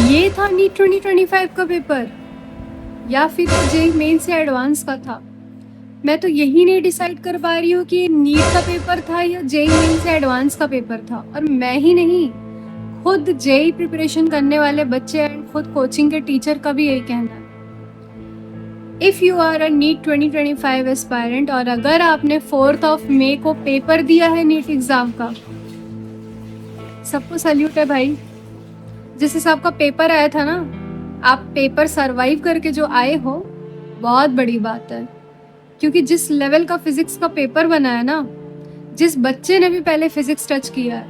ये था नीट 2025 का पेपर या फिर जेईई मेन से एडवांस का था। मैं तो यही नहीं डिसाइड कर पा रही हूँ कि ये नीट का पेपर था या जेईई मेन से एडवांस का पेपर था। और मैं ही नहीं, खुद जेईई प्रिपरेशन करने वाले बच्चे एंड खुद कोचिंग के टीचर का भी यही कहना है। If you are a NEET 2025 aspirant और अगर आपने 4 मई को पेपर दिया है नीट एग्ज़ाम का, सबको सल्यूट है भाई। जिस हिसाब का पेपर आया था ना, आप पेपर सरवाइव करके जो आए हो, बहुत बड़ी बात है। क्योंकि जिस लेवल का फिजिक्स का पेपर बना है ना, जिस बच्चे ने भी पहले फिजिक्स टच किया है,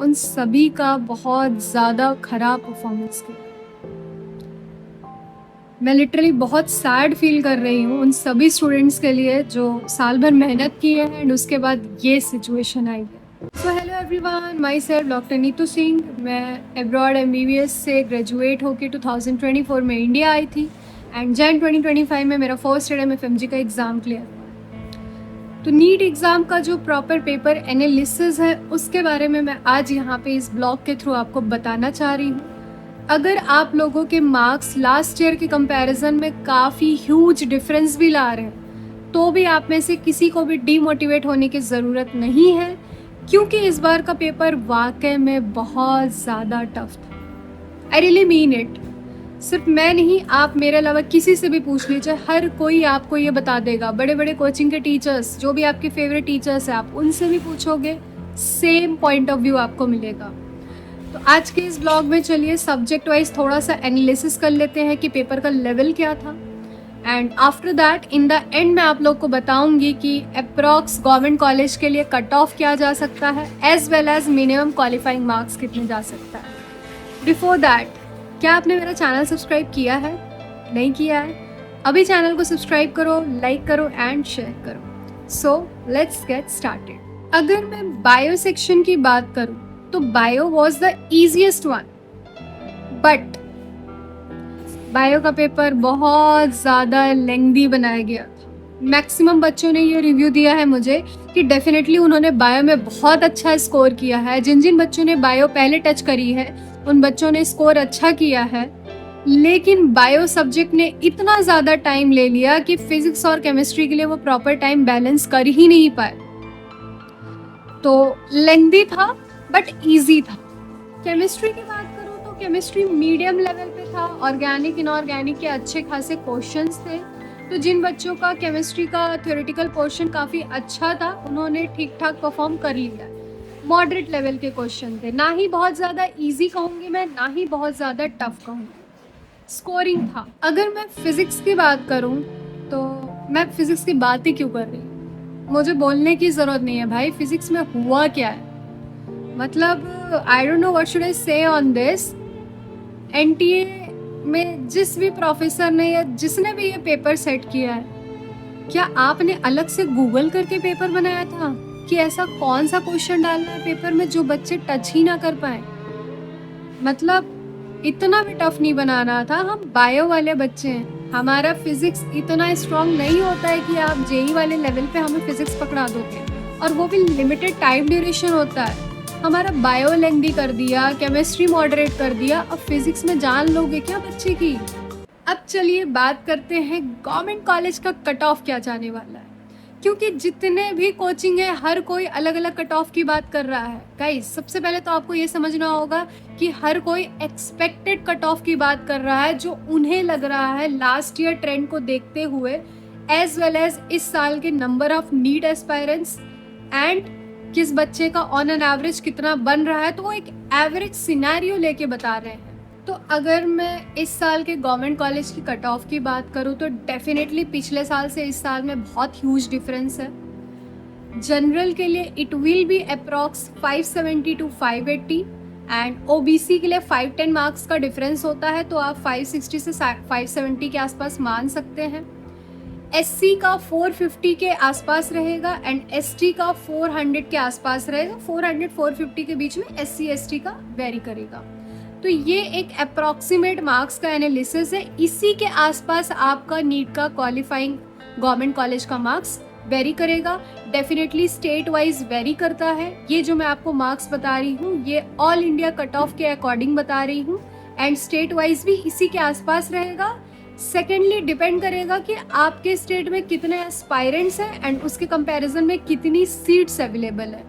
उन सभी का बहुत ज़्यादा खराब परफॉर्मेंस किया। मैं लिटरली बहुत सैड फील कर रही हूँ उन सभी स्टूडेंट्स के लिए जो साल भर मेहनत की है एंड उसके बाद ये सिचुएशन आई है। So hello everyone, my self doctor Neetu Singh. मैं एब्रॉड MBBS से ग्रेजुएट होकर 2024 में इंडिया आई थी एंड जैन 2025 में मेरा फर्स्ट ईयर MFMG का एग्ज़ाम क्लियर हुआ। तो नीट एग्ज़ाम का जो प्रॉपर पेपर एनालिसिस है उसके बारे में मैं आज यहाँ पे इस ब्लॉग के थ्रू आपको बताना चाह रही हूँ। अगर आप लोगों के मार्क्स लास्ट ईयर के कंपैरिजन में काफ़ी ह्यूज डिफरेंस भी ला रहे हैं, तो भी आप में से किसी को भी डीमोटिवेट होने की ज़रूरत नहीं है, क्योंकि इस बार का पेपर वाकई में बहुत ज़्यादा टफ था। I really mean it. सिर्फ मैं नहीं, आप मेरे अलावा किसी से भी पूछ लीजिए, हर कोई आपको ये बता देगा। बड़े बड़े कोचिंग के टीचर्स, जो भी आपके फेवरेट टीचर्स हैं, आप उनसे भी पूछोगे, सेम पॉइंट ऑफ व्यू आपको मिलेगा। तो आज के इस ब्लॉग में चलिए सब्जेक्ट वाइज थोड़ा सा एनालिसिस कर लेते हैं कि पेपर का लेवल क्या था, and after that in the end मैं आप लोग को बताऊंगी कि अप्रॉक्स गवर्नमेंट कॉलेज के लिए कट ऑफ क्या जा सकता है, as well as minimum qualifying marks कितने जा सकता है। बिफोर दैट, क्या आपने मेरा चैनल सब्सक्राइब किया है? नहीं किया है? अभी चैनल को सब्सक्राइब करो, लाइक करो एंड शेयर करो। So let's get started. अगर मैं बायो सेक्शन की बात करूं तो bio was the easiest one, but bio का पेपर बहुत ज़्यादा लेंथी बनाया गया था। मैक्सिमम बच्चों ने ये रिव्यू दिया है मुझे कि डेफिनेटली उन्होंने बायो में बहुत अच्छा स्कोर किया है। जिन जिन बच्चों ने बायो पहले टच करी है उन बच्चों ने स्कोर अच्छा किया है, लेकिन बायो सब्जेक्ट ने इतना ज़्यादा टाइम ले लिया कि फिजिक्स और केमिस्ट्री के लिए वो प्रॉपर टाइम बैलेंस कर ही नहीं पाए। तो लेंथी था बट ईजी था। केमिस्ट्री की बात करूँ तो केमिस्ट्री मीडियम लेवल पे था। ऑर्गेनिक इनऑर्गेनिक के अच्छे खासे क्वेश्चंस थे। तो जिन बच्चों का केमिस्ट्री का थ्योरेटिकल पोर्शन काफ़ी अच्छा था, उन्होंने ठीक ठाक परफॉर्म कर लिया। मॉडरेट लेवल के क्वेश्चन थे, ना ही बहुत ज़्यादा इजी कहूँगी मैं, ना ही बहुत ज़्यादा टफ कहूँगी। स्कोरिंग था। अगर मैं फिज़िक्स की बात करूँ तो मैं फिज़िक्स की बात ही क्यों कर रही हूँ, मुझे बोलने की ज़रूरत नहीं है भाई। फिज़िक्स में हुआ क्या है, मतलब I don't know what should I से ऑन दिस। NTA में जिस भी प्रोफेसर ने या जिसने भी ये पेपर सेट किया है, क्या आपने अलग से गूगल करके पेपर बनाया था कि ऐसा कौन सा क्वेश्चन डालना है पेपर में जो बच्चे टच ही ना कर पाए? मतलब इतना भी टफ नहीं बनाना था। हम बायो वाले बच्चे हैं, हमारा फिजिक्स इतना स्ट्रांग नहीं होता है कि आप जेईई वाले लेवल पे हमें फिजिक्स पकड़ा दोगे, और वो भी लिमिटेड टाइम ड्यूरेशन होता है। हमारा बायो लेंथी कर दिया, केमिस्ट्री मॉडरेट कर दिया, अब फिजिक्स में जान लोगे क्या बच्चे की? अब चलिए बात करते हैं गवर्नमेंट कॉलेज का कट ऑफ क्या जाने वाला है, क्योंकि जितने भी कोचिंग है हर कोई अलग अलग कट ऑफ की बात कर रहा है। गाइस, सबसे पहले तो आपको ये समझना होगा कि हर कोई एक्सपेक्टेड कट ऑफ की बात कर रहा है, जो उन्हें लग रहा है लास्ट ईयर ट्रेंड को देखते हुए, एज वेल एज इस साल के number of NEET aspirants and किस बच्चे का ऑन एन एवरेज कितना बन रहा है। तो वो एक एवरेज सिनेरियो लेके बता रहे हैं। तो अगर मैं इस साल के गवर्नमेंट कॉलेज की कट ऑफ की बात करूँ तो डेफिनेटली पिछले साल से इस साल में बहुत ह्यूज डिफरेंस है। जनरल के लिए it will be approx 570 to 580 and OBC के लिए 510 मार्क्स का डिफरेंस होता है, तो आप 560 से 570 के आसपास मान सकते हैं। SC का 450 के आसपास रहेगा एंड ST का 400 के आसपास रहेगा। 400-450 के बीच में SC ST का वेरी करेगा। तो ये एक अप्रॉक्सीमेट मार्क्स का एनालिसिस है। इसी के आसपास आपका नीट का क्वालिफाइंग गवर्नमेंट कॉलेज का मार्क्स वेरी करेगा। डेफिनेटली स्टेट वाइज वेरी करता है। ये जो मैं आपको मार्क्स बता रही हूँ ये ऑल इंडिया कट ऑफ के अकॉर्डिंग बता रही हूँ एंड स्टेट वाइज भी इसी के आसपास रहेगा। सेकेंडली डिपेंड करेगा कि आपके स्टेट में कितने एस्पायरेंट्स हैं एंड उसके कंपैरिजन में कितनी सीट्स अवेलेबल है,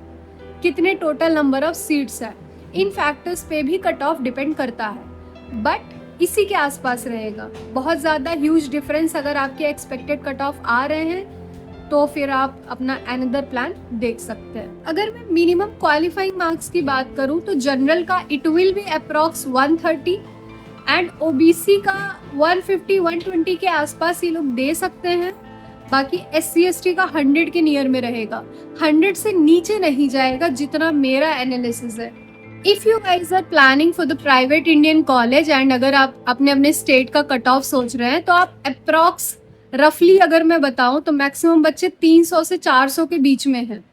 कितने टोटल नंबर ऑफ सीट्स है। इन फैक्टर्स पे भी कट ऑफ डिपेंड करता है, बट इसी के आसपास रहेगा। बहुत ज़्यादा ह्यूज डिफरेंस अगर आपके एक्सपेक्टेड कट ऑफ आ रहे हैं तो फिर आप अपना अनदर प्लान देख सकते हैं। अगर मैं मिनिमम क्वालिफाइंग मार्क्स की बात करूं तो जनरल का it will be approx 130 and OBC का 150-120 के आसपास ये लोग दे सकते हैं। बाकी SC/ST का 100 के नियर में रहेगा, 100 से नीचे नहीं जाएगा जितना मेरा एनालिसिस है। If you guys are planning for the private Indian college and अगर आप अपने अपने स्टेट का कट ऑफ सोच रहे हैं तो आप अप्रॉक्स रफली अगर मैं बताऊं तो मैक्सिमम बच्चे 300 से 400 के बीच में हैं।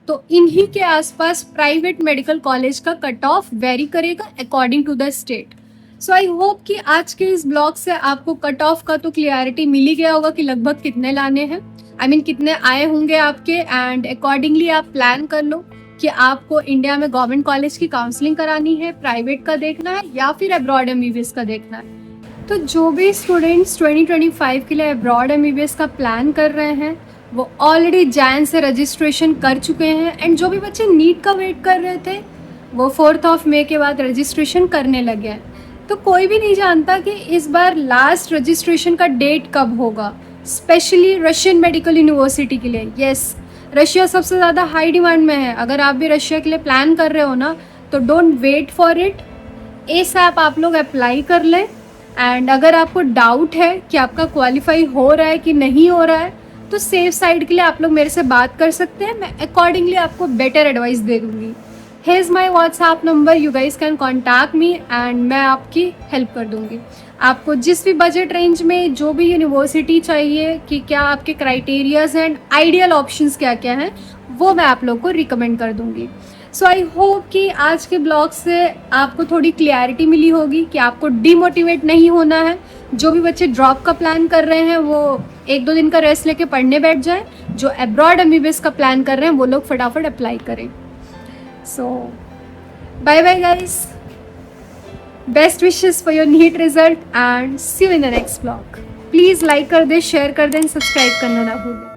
तो इन्हीं के आसपास प्राइवेट मेडिकल कॉलेज का कट ऑफ वेरी करेगा according to the state. So I hope कि आज के इस ब्लॉग से आपको कट ऑफ का तो क्लियरिटी मिल ही गया होगा कि लगभग कितने लाने हैं, कितने आए होंगे आपके, एंड अकॉर्डिंगली आप प्लान कर लो कि आपको इंडिया में गवर्नमेंट कॉलेज की काउंसलिंग करानी है, प्राइवेट का देखना है या फिर अब्रॉड MBBS का देखना है। तो जो भी स्टूडेंट्स 2025 के लिए अब्रॉड MBBS का प्लान कर रहे हैं वो ऑलरेडी जैन से रजिस्ट्रेशन कर चुके हैं, एंड जो भी बच्चे नीट का वेट कर रहे थे वो 4 मई के बाद रजिस्ट्रेशन करने लगे हैं। तो कोई भी नहीं जानता कि इस बार लास्ट रजिस्ट्रेशन का डेट कब होगा, स्पेशली रशियन मेडिकल यूनिवर्सिटी के लिए। यस, रशिया सबसे ज़्यादा हाई डिमांड में है। अगर आप भी रशिया के लिए प्लान कर रहे हो ना तो don't wait for it, ASAP आप लोग अप्लाई कर लें। एंड अगर आपको डाउट है कि आपका क्वालिफाई हो रहा है कि नहीं हो रहा है तो सेफ साइड के लिए आप लोग मेरे से बात कर सकते हैं, मैं अकॉर्डिंगली आपको बेटर एडवाइस दे दूँगी। Here is my WhatsApp number, you guys can contact me and मैं आपकी हेल्प कर दूँगी। आपको जिस भी बजट रेंज में जो भी यूनिवर्सिटी चाहिए कि क्या आपके क्राइटेरियाज एंड आइडियल ऑप्शंस क्या क्या हैं वो मैं आप लोग को रिकमेंड कर दूँगी। सो आई होप कि आज के ब्लॉग से आपको थोड़ी क्लैरिटी मिली होगी कि आपको डिमोटिवेट नहीं होना है। जो भी बच्चे ड्रॉप का प्लान कर रहे हैं वो 1-2 दिन का रेस्ट लेके पढ़ने बैठ जाएं, जो अब्रॉड MBBS का प्लान कर रहे हैं वो लोग फटाफट अप्लाई करें। So bye bye guys, best wishes for your NEET result and see you in the next blog. Please like कर दें, शेयर कर दें, सब्सक्राइब करना ना भूलें।